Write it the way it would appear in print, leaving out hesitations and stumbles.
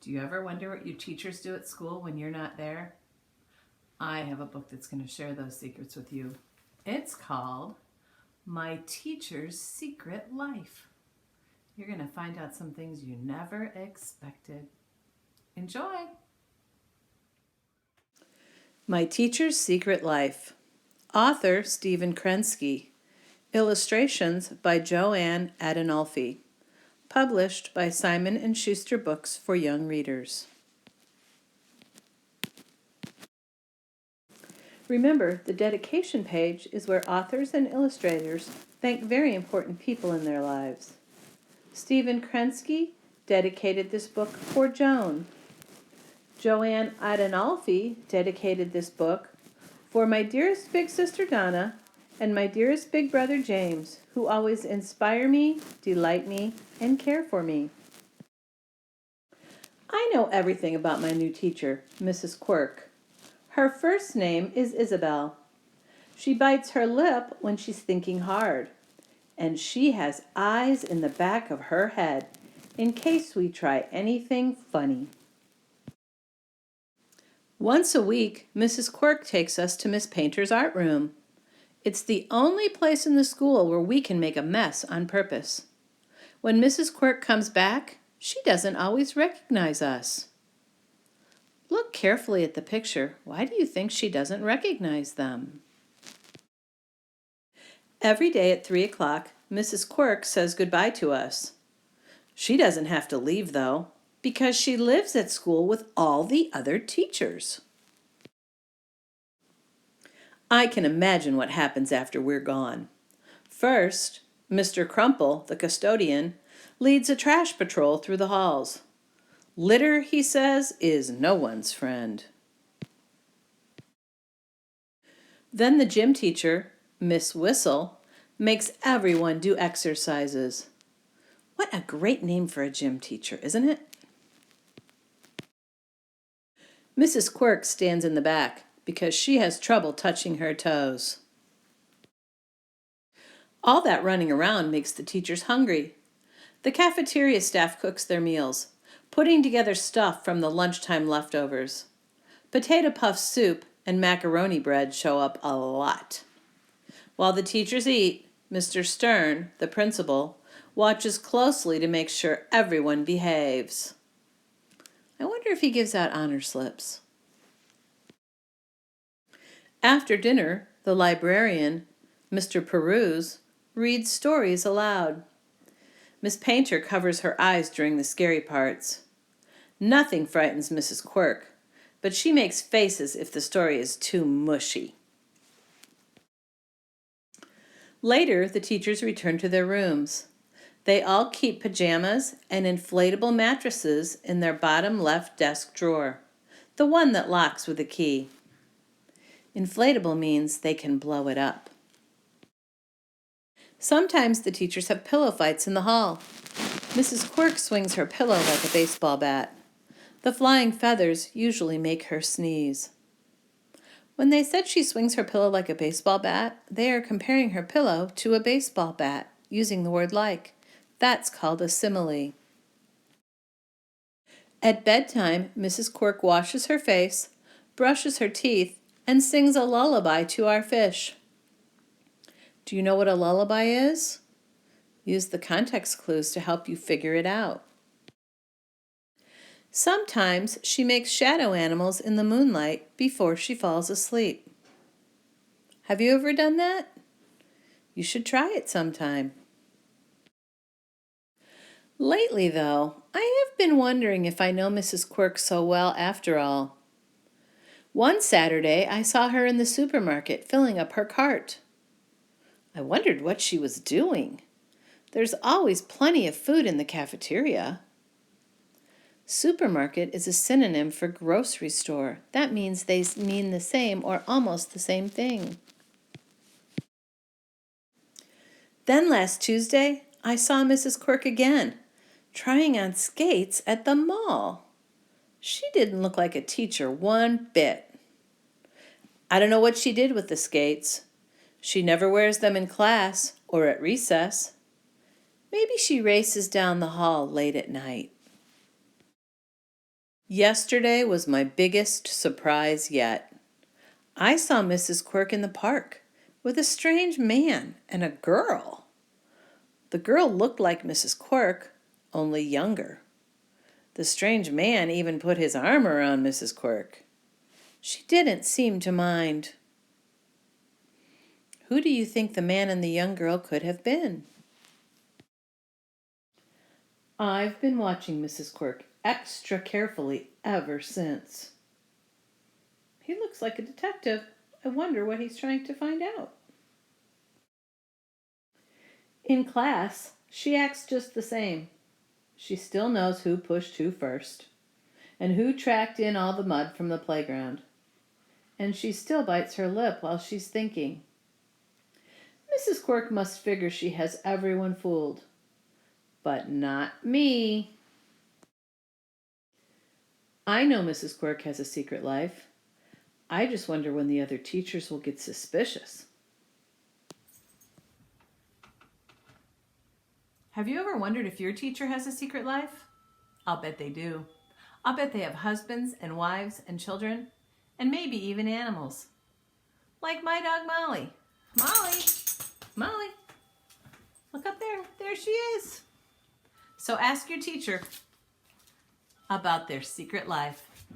Do you ever wonder what your teachers do at school when you're not there? I have a book that's going to share those secrets with you. It's called My Teacher's Secret Life. You're going to find out some things you never expected. Enjoy! My Teacher's Secret Life. Author Stephen Krensky. Illustrations by Joanne Adinolfi. Published by Simon & Schuster Books for Young Readers. Remember, the dedication page is where authors and illustrators thank very important people in their lives. Stephen Krensky dedicated this book for Joan. Joanne Adinolfi dedicated this book for my dearest big sister Donna and my dearest big brother James, who always inspire me, delight me, and care for me. I know everything about my new teacher, Mrs. Quirk. Her first name is Isabel. She bites her lip when she's thinking hard, and she has eyes in the back of her head in case we try anything funny. Once a week, Mrs. Quirk takes us to Miss Painter's art room. It's the only place in the school where we can make a mess on purpose. When Mrs. Quirk comes back, she doesn't always recognize us. Look carefully at the picture. Why do you think she doesn't recognize them? Every day at 3 o'clock, Mrs. Quirk says goodbye to us. She doesn't have to leave, though, because she lives at school with all the other teachers. I can imagine what happens after we're gone. First, Mr. Crumple, the custodian, leads a trash patrol through the halls. Litter, he says, is no one's friend. Then the gym teacher, Miss Whistle, makes everyone do exercises. What a great name for a gym teacher, isn't it? Mrs. Quirk stands in the back because she has trouble touching her toes. All that running around makes the teachers hungry. The cafeteria staff cooks their meals, putting together stuff from the lunchtime leftovers. Potato puff soup and macaroni bread show up a lot. While the teachers eat, Mr. Stern, the principal, watches closely to make sure everyone behaves. I wonder if he gives out honor slips. After dinner, the librarian, Mr. Peruse, reads stories aloud. Miss Painter covers her eyes during the scary parts. Nothing frightens Mrs. Quirk, but she makes faces if the story is too mushy. Later, the teachers return to their rooms. They all keep pajamas and inflatable mattresses in their bottom left desk drawer, the one that locks with a key. Inflatable means they can blow it up. Sometimes the teachers have pillow fights in the hall. Mrs. Quirk swings her pillow like a baseball bat. The flying feathers usually make her sneeze. When they said she swings her pillow like a baseball bat, they are comparing her pillow to a baseball bat, using the word like. That's called a simile. At bedtime, Mrs. Quirk washes her face, brushes her teeth, and sings a lullaby to our fish. Do you know what a lullaby is? Use the context clues to help you figure it out. Sometimes she makes shadow animals in the moonlight before she falls asleep. Have you ever done that? You should try it sometime. Lately, though, I have been wondering if I know Mrs. Quirk so well after all. One Saturday, I saw her in the supermarket filling up her cart. I wondered what she was doing. There's always plenty of food in the cafeteria. Supermarket is a synonym for grocery store. That means they mean the same or almost the same thing. Then last Tuesday, I saw Mrs. Quirk again, trying on skates at the mall. She didn't look like a teacher one bit. I don't know what she did with the skates. She never wears them in class or at recess. Maybe she races down the hall late at night. Yesterday was my biggest surprise yet. I saw Mrs. Quirk in the park with a strange man and a girl. The girl looked like Mrs. Quirk, only younger. The strange man even put his arm around Mrs. Quirk. She didn't seem to mind. Who do you think the man and the young girl could have been? I've been watching Mrs. Quirk extra carefully ever since. He looks like a detective. I wonder what he's trying to find out. In class, she acts just the same. She still knows who pushed who first, and who tracked in all the mud from the playground. And she still bites her lip while she's thinking. Mrs. Quirk must figure she has everyone fooled. But not me. I know Mrs. Quirk has a secret life. I just wonder when the other teachers will get suspicious. Have you ever wondered if your teacher has a secret life? I'll bet they do. I'll bet they have husbands and wives and children, and maybe even animals. Like my dog Molly. Molly, look up there. There she is. So ask your teacher about their secret life.